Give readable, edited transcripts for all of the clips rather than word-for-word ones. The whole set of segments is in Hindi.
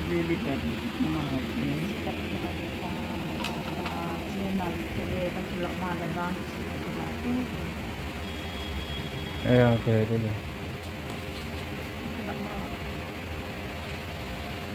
Lilipat mga Ayan, pwede na.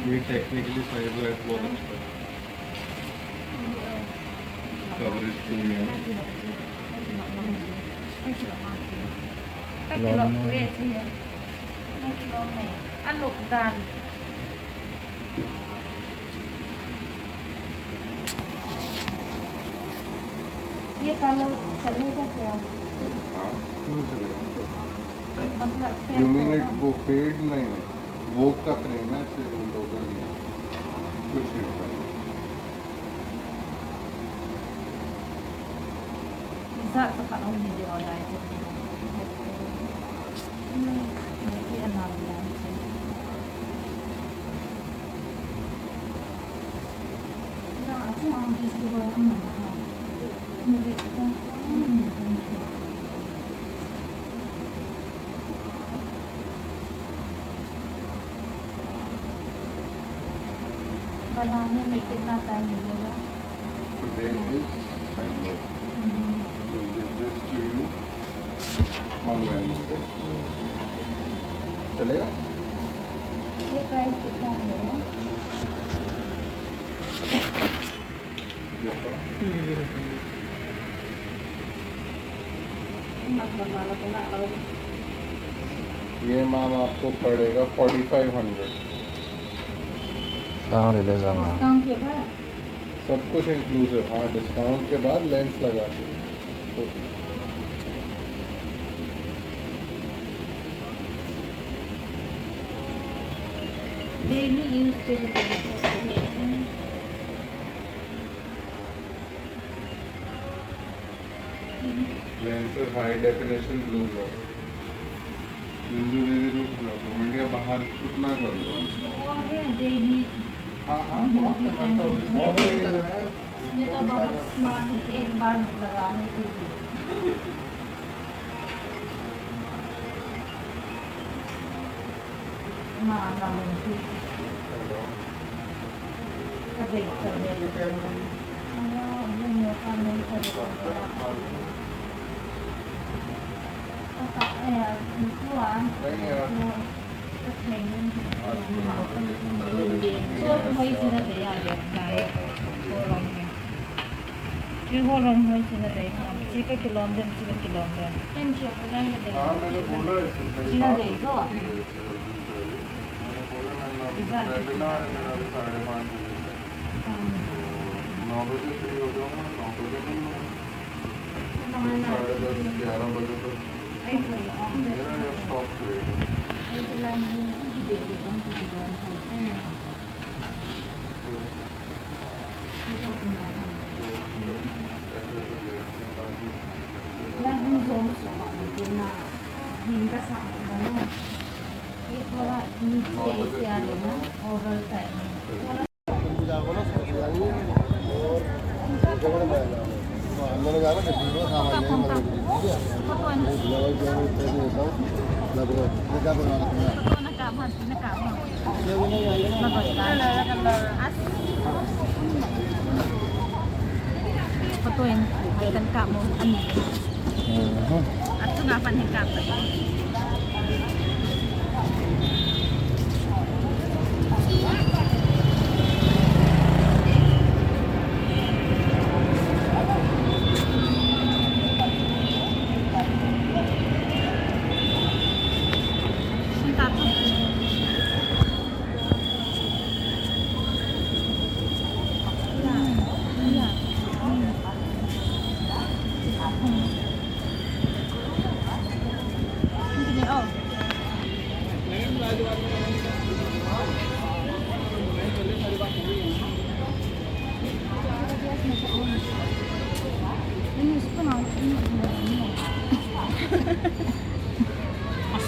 ये टेक्निकली फाइबरग्लास बहुत अच्छा है coverage premium ăn lục đàn ये कलर चलने का क्या हाँ क्यों चलेगा मतलब ल्यूमिनेट वो फेड नहीं है वो का फ्रेम है सिर्फ विंडो का नहीं है कुछ नहीं होगा bisa sekarang video online ini enam bulan ya aku mau disuruh बनाने में कितना टाइम लगेगा Today is Sunday. So give this to you on Wednesday. चलेगा? ये प्राइस कितना है ये मैम आपको पड़ेगा 4500 Saan release ang डिस्काउंट के बाद सब कुछ इंक्लूसिव हाँ डिस्काउंट के बाद लेंस लगा के तो डेली यूज के लिए लेंस हाई डेफिनेशन ब्लू है इंडिया बाहर कितना कर लो डेली हाँ हाँ ये तो बहुत स्मार्ट है एक बार लगाने के लिए माना मुझे कभी कभी मौका नहीं करेगा वेबिनार मेरा 5:30 9 बजे फ्री हो जाऊँगा 9 बजे तक 10:30 11 बजे तक मेरा ये स्टॉक रहेगा Fotoin kan kamu ani. Aku ngapan hingkap.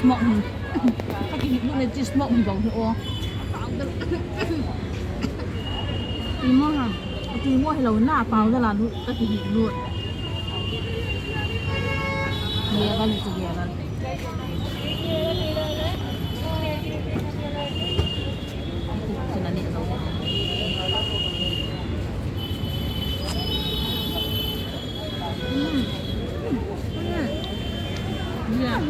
smoke him. Lúc này chỉ smoke him bóng nữa. Tí mua hả? Tí mua hay lâu nạ bao ra là lúc ta thì hịt luôn. Nghe ra thì nghe ra. Cho nên nó yeah.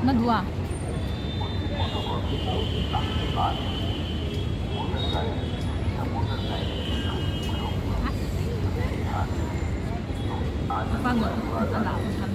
Nó đùa. Apa nggak? Ada kan?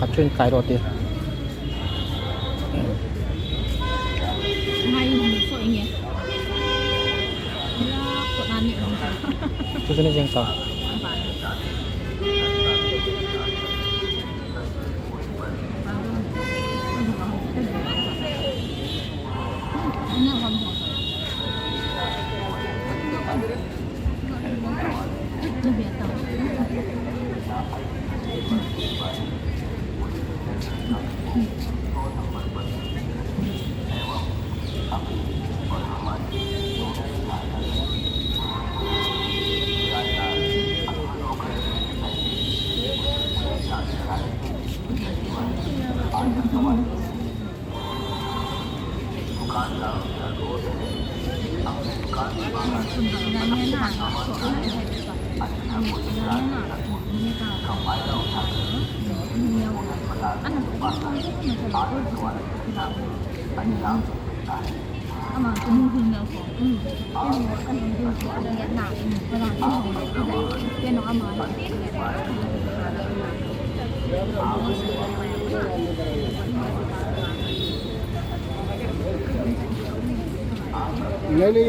Kacun kai roti. Hai so ini. Ya, kok nani dong. Terus ini jengkol. Ini apa? Lebih tahu. Ama kumuhin niya ako. Ano yan na. Wala ko yan ang ama. नहीं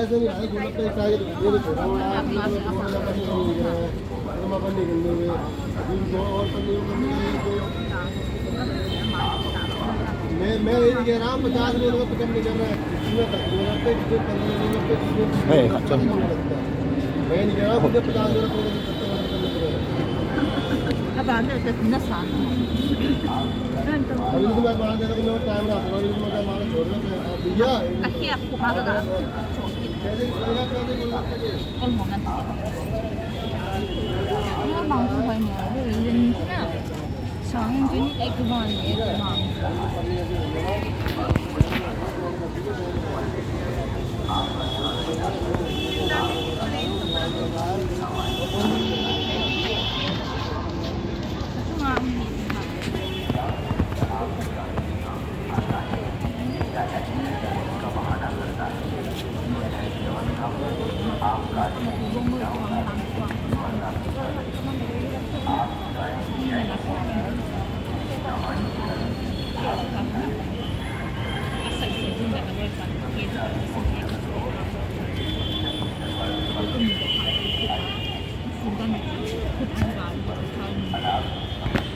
ऐसे नहीं है गुलाब का चाहिए तो ये छोटा वाला पनीर दो और पनीर मैं ये कह रहा हूँ 50 रुपये का कम नहीं कर रहा है इसमें तक गुलाब पे kacun. मैं नहीं कह रहा हूँ मुझे 50 रुपये Apa ada nasa? अभी तो मैं बना देता हूँ मैं टाइम रहा था अभी तो मैं मार छोड़ रहा हूँ भैया Kasi ako kagada. कैसे गुलाब कैसे All mo nanti. Ano bang buhay mo? Rin na. Sayang din ay kumain eh kumain.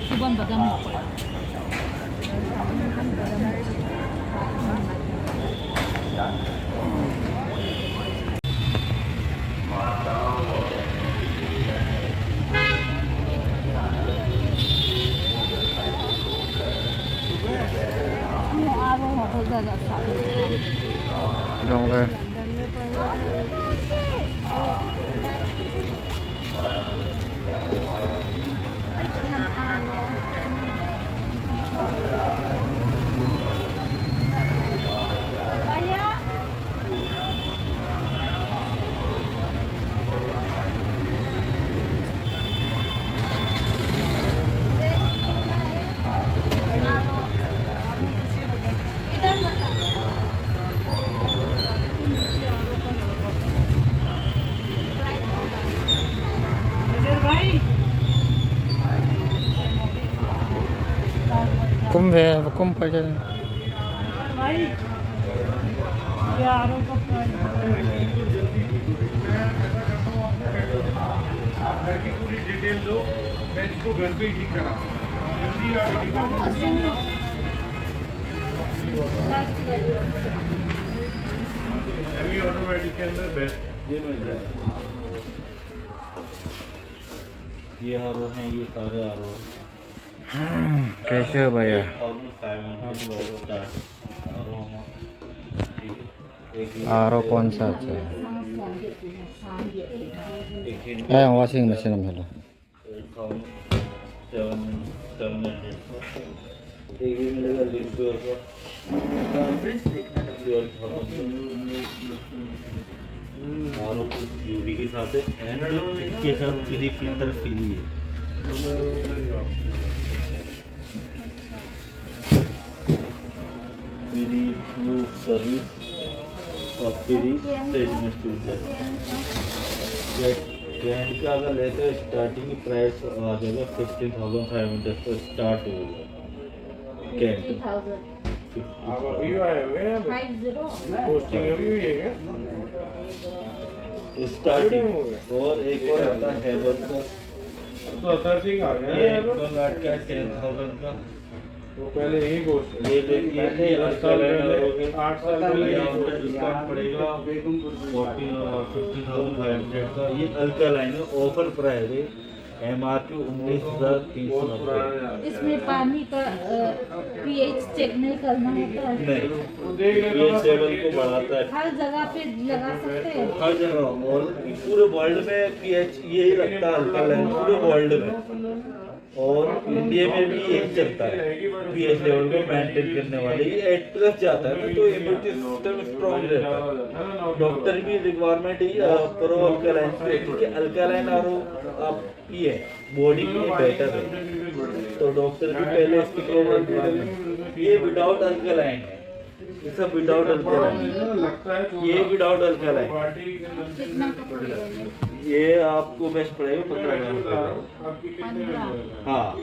Suban bagang mo ko. Okay. कुम पर पूरी डिटेल दो, मैं इसको घर पे ही ठीक करा सेमी ऑटोमेटिक के अंदर बेस्ट ये मिल जाए। ये आरो हैं, ये सारे आरो कैसे हो भैया? आरो कौन सा अच्छा है? वॉशिंग मशीन में लो। एक भी मिलेगा लिक्विड का आरो यूवी के साथ है एंड इसके साथ फ्री फिल्टर फ्री है। फ्री फ्लू सर्विस और फ्री ट्रीटमेंट ब्रांड का अगर लेते हैं स्टार्टिंग प्राइस आ जाएगा 15,500 से स्टार्ट होगा। कैंट आप अभी आए हुए हैं, पोस्टिंग अभी हुई है क्या? स्टार्टिंग और एक और आता है हेवन का तो अथर्सिंग आ गया ये है, 10,000 का वो पहले यही पोस्ट ये देखिए 8 साल पहले 8 साल पहले यहाँ यही पे डिस्काउंट पड़ेगा 15,500 का। ये अल्कालाइन है, ऑफर प्राइस है, MRP 19,390। इसमें पानी का पीएच चेक नहीं करना होता है। नहीं, ये सेवन को बढ़ाता है हर जगह पे लगा सकते हैं। हर जगह और पूरे वर्ल्ड में पीएच यही रखता है अल्कालाइन पूरे वर्ल्ड में, और इंडिया में भी यही चलता है पीएच लेवल को मेंटेन करने वाले। ये 8+ जाता है ना, तो इम्यूनिटी सिस्टम स्ट्रॉन्ग रहता है। डॉक्टर भी रिक्वायरमेंट ही प्रो अल्कालाइन क्योंकि अल्कालाइन और आप पिए बॉडी के लिए बेटर है, तो डॉक्टर भी पहले इसकी प्रॉब्लम ये विदाउट अल्कालाइन है, ये सब विदाउट अल्कालाइन, लगता है ये विदाउट अल्कालाइन। पार्टी के अंदर कितना का पड़ेगा? ये आपको बेस्ट पड़ेगा 15,000। आपकी कितने में? हाँ,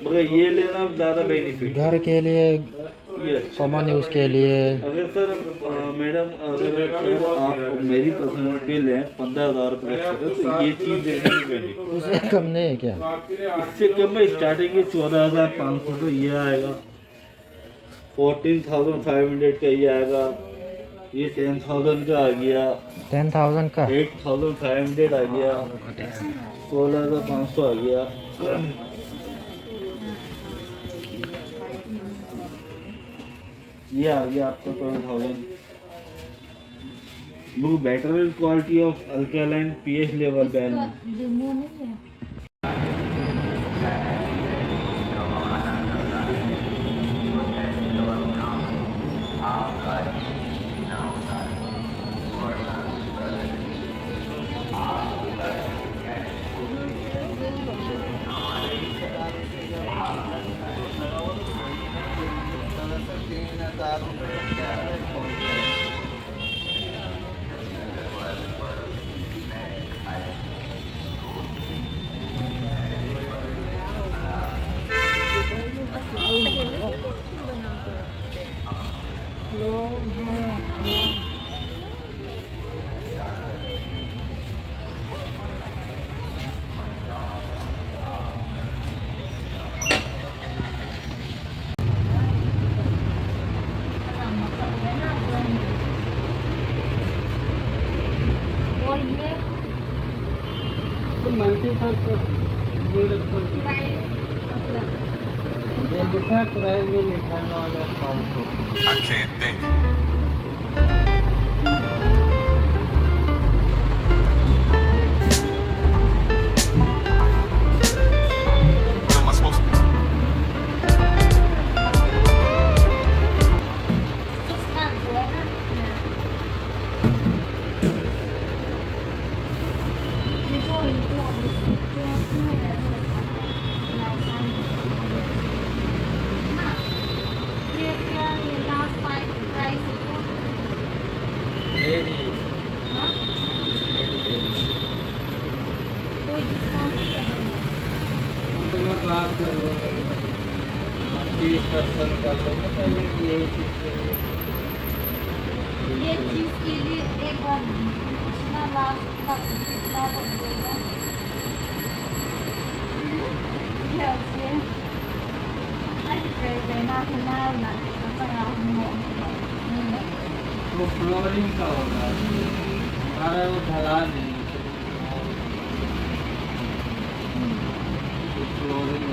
मगर ये लेना ज़्यादा बेनिफिट घर के लिए, ये कॉमन यूज के लिए। अगर सर मैडम अगर आप मेरी पसंद पे लें 15,000 रुपये तो ये चीज़ देने की बेनिफिट उससे कम नहीं है क्या? तो आपके लिए इससे कम में स्टार्टिंग में 14,500 का ये आएगा, 14,500 का ये आएगा, ये 10,000 का आ गया, 10,000 का 8,500 आ गया, 16,500 आ गया। ये आ गया आपका 12,000। वो better quality of alkaline pH level ban demo नहीं है। तो मल्टी सर्कल ये रखो ये लिखा प्राइस में लिखा 9,500 I can't think. What am I supposed to do? Class करो 30% कर लो ना पहले ये ये चीज के लिए एक बार पूछना लास्ट तक कितना पड़ेगा क्या से अरे देना ना ना वो फ्लोरिंग का होगा हमारा वो ढलान नहीं flooring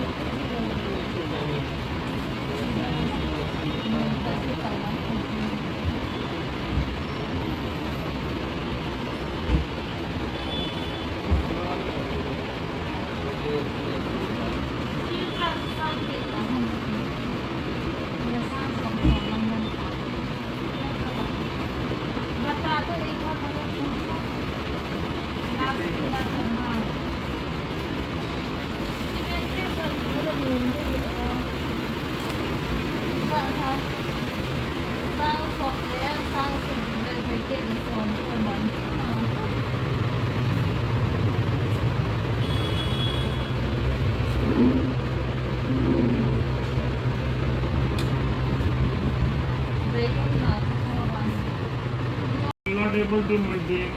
Not able to maintain.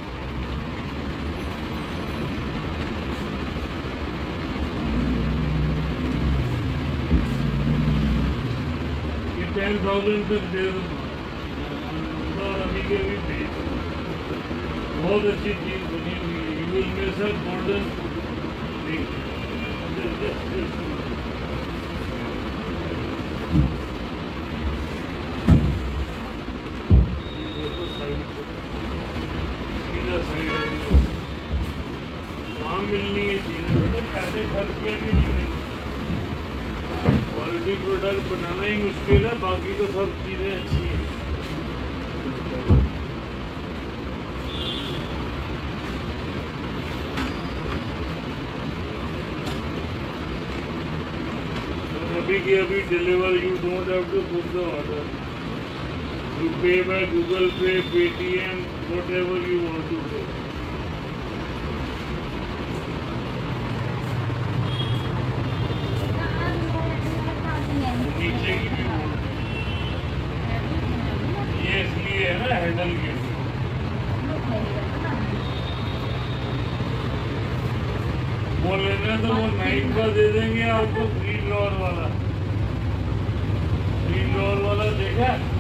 ये 10,000 तक दे दो और अभी के भी दे बहुत अच्छी चीज बनी हुई है you will miss a golden वहाँ मिलनी है चीज़ें पैसे खर्च के भी नहीं क्वालिटी प्रोडक्ट बनाना ही मुश्किल है बाकी तो सब चीज़ें अच्छी हैं अभी की अभी deliver you don't have to book the order you pay by Google Pay Paytm whatever you want to do नीचे की भी ये इसलिए है ना हैंडल के वो लेना तो वो 9 का दे देंगे आपको 3 डॉलर वाला देखा